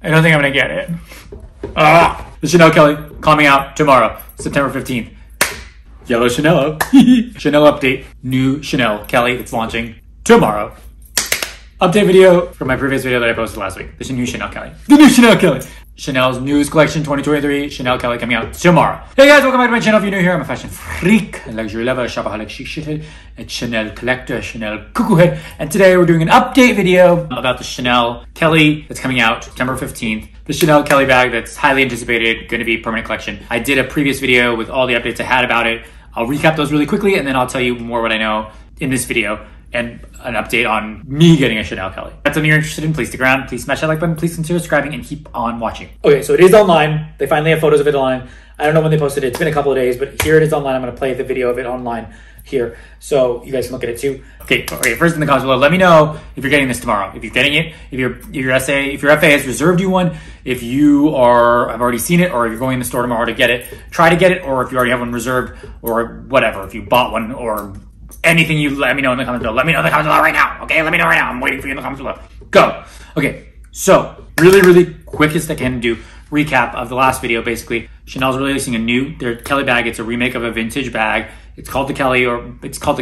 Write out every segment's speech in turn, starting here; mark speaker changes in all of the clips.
Speaker 1: I don't think I'm gonna get it. The Chanel Kelly coming out tomorrow, September 15th. Yellow Chanel. Chanel update. New Chanel Kelly. It's launching tomorrow. Update video from my previous video that I posted last week. The new Chanel Kelly. The new Chanel Kelly. Chanel's news collection 2023. Chanel Kelly coming out tomorrow. Hey guys, welcome back to my channel. If you're new here, I'm a fashion freak, a luxury lover, a shopaholic, chic shithead, a Chanel collector, a Chanel cuckoo head. And today we're doing an update video about the Chanel Kelly that's coming out September 15th. The Chanel Kelly bag that's highly anticipated, going to be permanent collection. I did a previous video with all the updates I had about it. I'll recap those really quickly and then I'll tell you more what I know in this video and an update on me getting a Chanel Kelly. If that's something you're interested in, please stick around. Please smash that like button. Please consider subscribing and keep on watching. Okay, so it is online. They finally have photos of it online. I don't know when they posted it. It's been a couple of days, but here it is online. I'm going to play the video of it online here so you guys can look at it too. Okay, first in the comments below, let me know if you're getting this tomorrow. If you're getting it, if your FA has reserved you one, if you have already seen it, or if you're going in the store tomorrow to get it, try to get it, or if you already have one reserved, or whatever, if you bought one, or anything, you let me know in the comments below. Let me know in the comments below right now, okay? Let me know right now. I'm waiting for you in the comments below. Go. Okay, so really quickest I can do recap of the last video. Basically, Chanel's releasing their Kelly bag. It's a remake of a vintage bag. It's called the Kelly, but it's called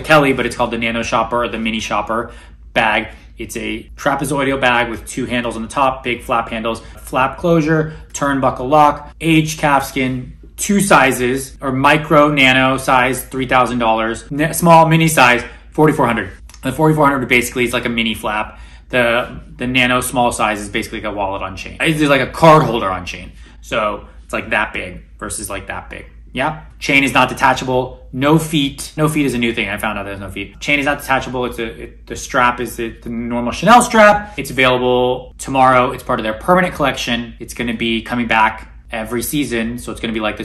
Speaker 1: the Nano Shopper or the Mini Shopper bag. It's a trapezoidal bag with two handles on the top, big flap handles, flap closure, turnbuckle lock, aged calfskin, two sizes, or micro, nano size, $3,000, small, mini size, $4,400. The $4,400 basically is like a mini flap. The nano small size is basically like a wallet on chain. It's like a card holder on chain. So it's like that big versus like that big. Yeah. Chain is not detachable. No feet. No feet is a new thing. I found out there's no feet. Chain is not detachable. The strap is the normal Chanel strap. It's available tomorrow. It's part of their permanent collection. It's going to be coming back every season, so it's going to be like the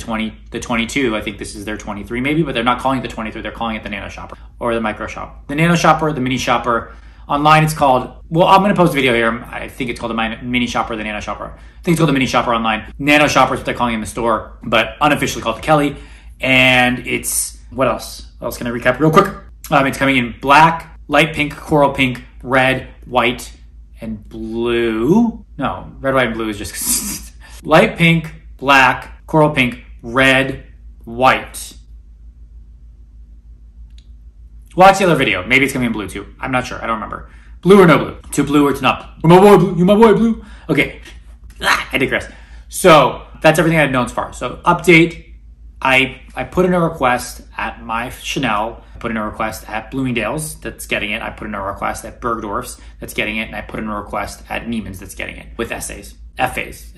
Speaker 1: 22. I think this is their 23 maybe, but they're not calling it the 23. They're calling it the Nano Shopper or the Micro Shop. The Nano Shopper, the Mini Shopper. Online it's called, well, I'm going to post a video here. I think it's called the Mini Shopper, the Nano Shopper. I think it's called the Mini Shopper online. Nano Shopper is what they're calling it in the store, but unofficially called the Kelly. And it's, what else? What else can I recap real quick? It's coming in black, light pink, coral pink, red, white, and blue. No, red, white, and blue is just light pink, black, coral pink, red, white. Watch the other video. Maybe it's coming in blue too. I'm not sure. I don't remember. Blue or no blue? To blue or to not blue? My boy blue. You my boy blue. Okay. I digress. So that's everything I've known so far. So update. I put in a request at my Chanel. I put in a request at Bloomingdale's that's getting it. I put in a request at Bergdorf's that's getting it. And I put in a request at Neiman's that's getting it with essays. FAs.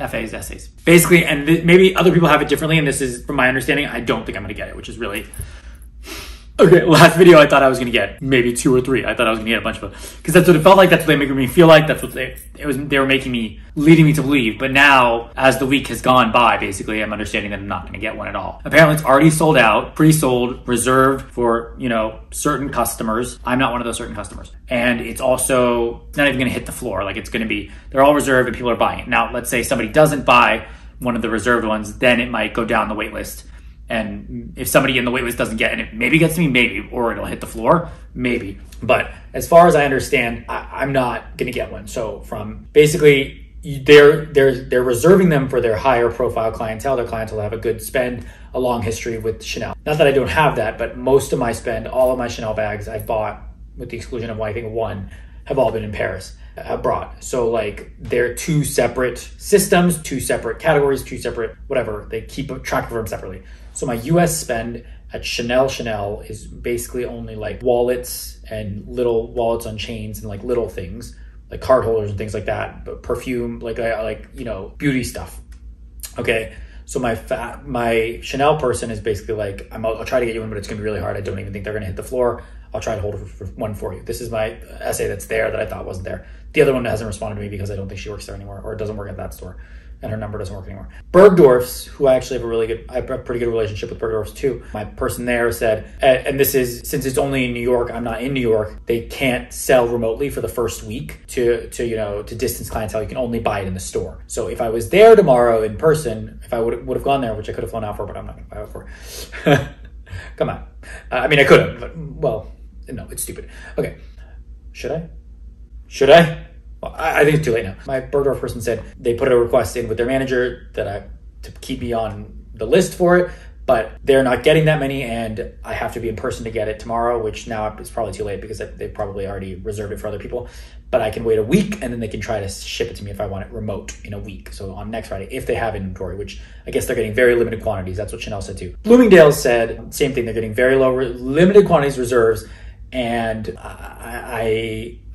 Speaker 1: Basically, and maybe other people have it differently, and this is, from my understanding, I don't think I'm going to get it, which is really... Okay, last video I thought I was going to get maybe 2 or 3. I thought I was going to get a bunch of them. Because that's what it felt like, that's what they were making me feel like, that's what they were leading me to believe. But now, as the week has gone by, basically, I'm understanding that I'm not going to get one at all. Apparently, it's already sold out, pre-sold, reserved for, certain customers. I'm not one of those certain customers. And it's also not even going to hit the floor. Like, it's going to be, they're all reserved and people are buying it. Now, let's say somebody doesn't buy one of the reserved ones, then it might go down the wait list. And if somebody in the waitlist doesn't get it, and it maybe gets to me, maybe, or it'll hit the floor, maybe. But as far as I understand, I'm not going to get one. So from basically, they're reserving them for their higher profile clientele. Their clientele have a good spend, a long history with Chanel. Not that I don't have that, but most of my spend, all of my Chanel bags I bought, with the exclusion of I think one, have all been in Paris, abroad. So like they're two separate systems, two separate categories, two separate whatever. They keep track of them separately. So my US spend at Chanel is basically only like wallets and little wallets on chains and like little things like card holders and things like that, but perfume, like beauty stuff. Okay. So my Chanel person is basically like, I'll try to get you one, but it's gonna be really hard. I don't even think they're gonna hit the floor. I'll try to hold one for you. This is my essay that's there that I thought wasn't there. The other one hasn't responded to me because I don't think she works there anymore, or doesn't work at that store, and her number doesn't work anymore. Bergdorf's, who I actually have a pretty good relationship with Bergdorf's too. My person there said, and this is, since it's only in New York, I'm not in New York, they can't sell remotely for the first week to distance clientele. You can only buy it in the store. So if I was there tomorrow in person, if I would have gone there, which I could have flown out for, but I'm not gonna fly out for. Come on. I mean, I could have, but well, no, it's stupid. Okay. Should I? Well, I think it's too late now. My Bergdorf person said they put a request in with their manager to keep me on the list for it, but they're not getting that many, and I have to be in person to get it tomorrow, which now is probably too late because they probably already reserved it for other people. But I can wait a week, and then they can try to ship it to me if I want it remote in a week. So on next Friday, if they have inventory, which I guess they're getting very limited quantities. That's what Chanel said too. Bloomingdale's said same thing. They're getting very low, limited quantities reserves, and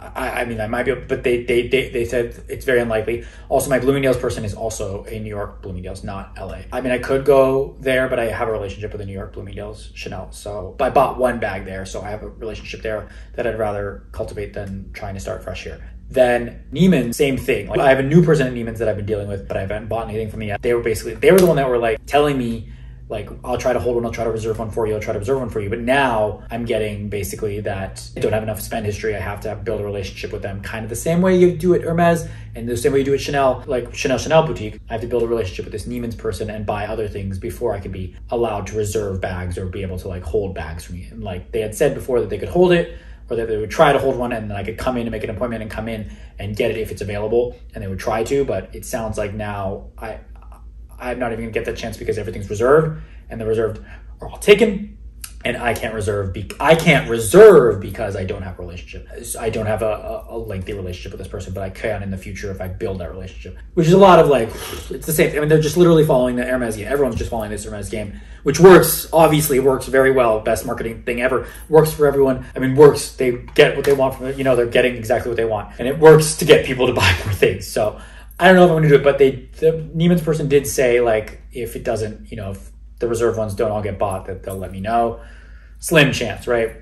Speaker 1: I mean, I might be, but they said it's very unlikely. Also, my Bloomingdale's person is also a New York Bloomingdale's, not LA. I mean, I could go there, but I have a relationship with a New York Bloomingdale's Chanel. So I bought one bag there. So I have a relationship there that I'd rather cultivate than trying to start fresh here. Then Neiman's, same thing. Like, I have a new person at Neiman's that I've been dealing with, but I haven't bought anything from them yet. They were the one that were like telling me, like, I'll try to hold one, I'll try to reserve one for you, I'll try to reserve one for you. But now I'm getting basically that I don't have enough spend history. I have to build a relationship with them, kind of the same way you do at Hermes and the same way you do at Chanel, like Chanel boutique. I have to build a relationship with this Neiman's person and buy other things before I can be allowed to reserve bags or be able to like hold bags for me. And like they had said before that they could hold it, or that they would try to hold one, and then I could come in and make an appointment and come in and get it if it's available, and they would try to. But it sounds like now I'm not even gonna get that chance because everything's reserved, and the reserved are all taken, and I can't reserve because I don't have a relationship. I don't have a lengthy relationship with this person, but I can in the future if I build that relationship. Which is a lot of like, it's the same. I mean, they're just literally following the Hermes game. Everyone's just following this Hermes game, which works. Obviously, it works very well. Best marketing thing ever. Works for everyone. I mean, works. They get what they want from it. You know, they're getting exactly what they want, and it works to get people to buy more things. So I don't know if I'm going to do it, but the Neiman's person did say like, if it doesn't, you know, if the reserve ones don't all get bought, that they'll let me know. Slim chance, right?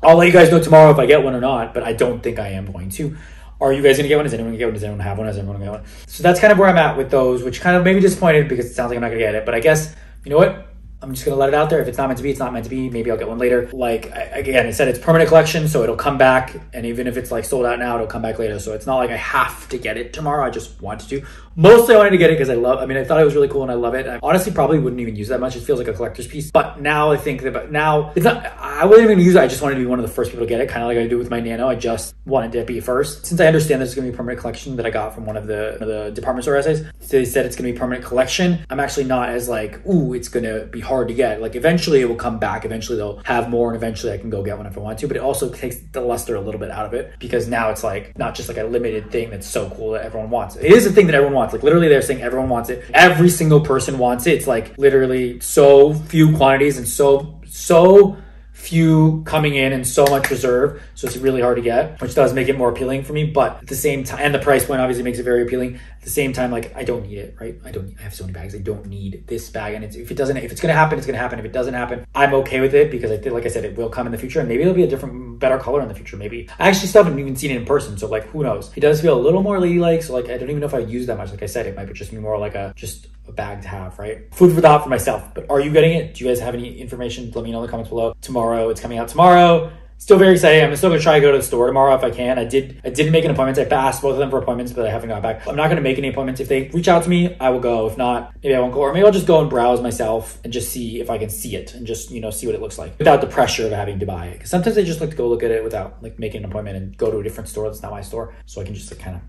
Speaker 1: I'll let you guys know tomorrow if I get one or not, but I don't think I am going to. Are you guys going to get one? Is anyone going to get one? Does anyone have one? Is everyone going to get one? So that's kind of where I'm at with those, which kind of made me disappointed because it sounds like I'm not going to get it. But I guess, you know what? I'm just going to let it out there. If it's not meant to be, it's not meant to be. Maybe I'll get one later. Like, again, I said it's permanent collection, so it'll come back. And even if it's like sold out now, it'll come back later. So it's not like I have to get it tomorrow. I just wanted to. Mostly I wanted to get it because I thought it was really cool and I love it. I honestly probably wouldn't even use it that much. It feels like a collector's piece. But now I think that now it's not, I wasn't even going to use it. I just wanted to be one of the first people to get it, kind of like I do with my Nano. I just wanted to be first. Since I understand this is going to be a permanent collection that I got from one of the department store essays, so they said it's going to be a permanent collection. I'm actually not as like, ooh, it's going to be hard to get. Like eventually it will come back. Eventually they'll have more and eventually I can go get one if I want to. But it also takes the luster a little bit out of it because now it's like not just like a limited thing that's so cool that everyone wants. It is a thing that everyone wants. Like literally they're saying everyone wants it. Every single person wants it. It's like literally so few quantities and so few coming in and so much reserve. So it's really hard to get, which does make it more appealing for me. But at the same time, and the price point obviously makes it very appealing. At the same time, like I don't need it, right? I have so many bags. I don't need this bag. And if it's going to happen, it's going to happen. If it doesn't happen, I'm okay with it because I feel like I said, it will come in the future and maybe it'll be a different, better color in the future. Maybe I actually still haven't even seen it in person. So like, who knows? It does feel a little more ladylike. So like, I don't even know if I use that much. Like I said, it might just be more like just a bag to have, right? Food for thought for myself. But are you getting it? Do you guys have any information? Let me know in the comments below. Tomorrow, it's coming out tomorrow. Still very excited. I'm still gonna try to go to the store tomorrow if I can. I didn't make an appointment. I asked both of them for appointments, but I haven't got back. I'm not gonna make any appointments. If they reach out to me, I will go. If not, maybe I won't go. Or maybe I'll just go and browse myself and just see if I can see it and just, you know, see what it looks like without the pressure of having to buy it. Because sometimes I just like to go look at it without like making an appointment and go to a different store that's not my store. So I can just like kind of.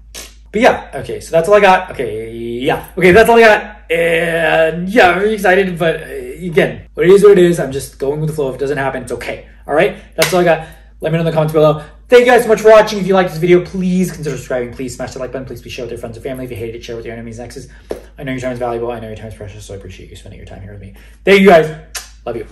Speaker 1: But yeah, okay, so that's all I got. Okay, that's all I got. And yeah, I'm very excited, but again, what it is. I'm just going with the flow. If it doesn't happen, it's okay. All right, that's all I got. Let me know in the comments below. Thank you guys so much for watching. If you liked this video, please consider subscribing. Please smash the like button. Please be share with your friends and family. If you hated it, share with your enemies and exes. I know your time is valuable. I know your time is precious, so I appreciate you spending your time here with me. Thank you guys. Love you.